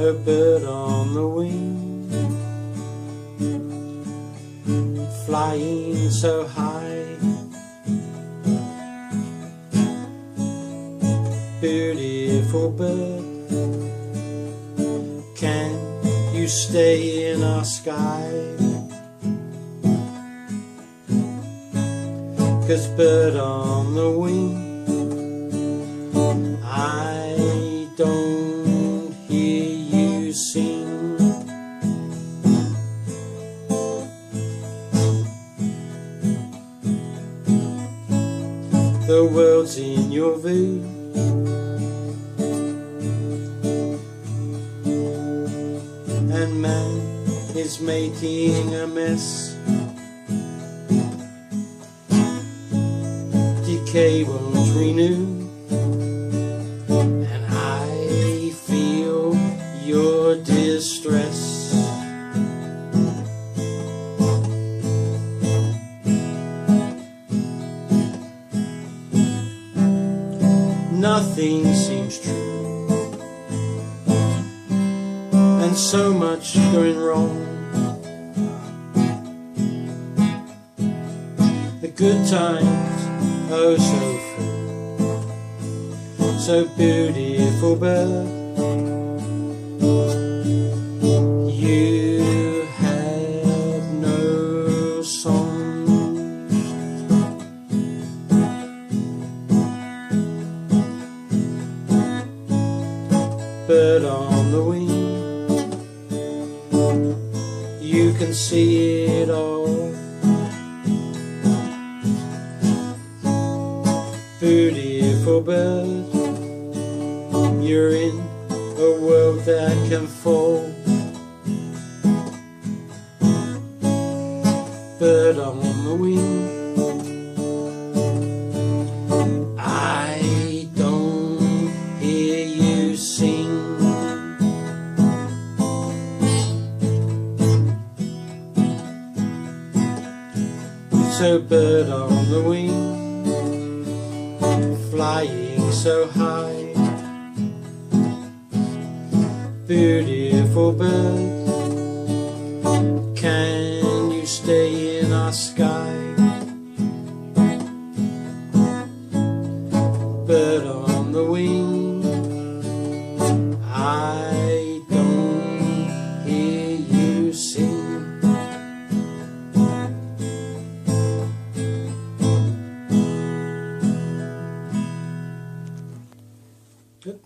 a bird on the wing, flying so high. Beautiful bird, can you stay in our sky? 'Cause bird on the wing, I don't hear you sing. The world's in your view, and man is making a mess. Decay won't renew, and I feel your distress. Nothing seems true, and so much going wrong. The good times, oh so full, so beautiful bird, you had no song. Bird on the wing, you can see it all. Beautiful bird, you're in a world that can fall. Bird on the wing, I don't hear you sing. So bird on the wing, flying so high. Beautiful bird, can you stay in our sky? Bird on the wing, I don't hear you sing. Good.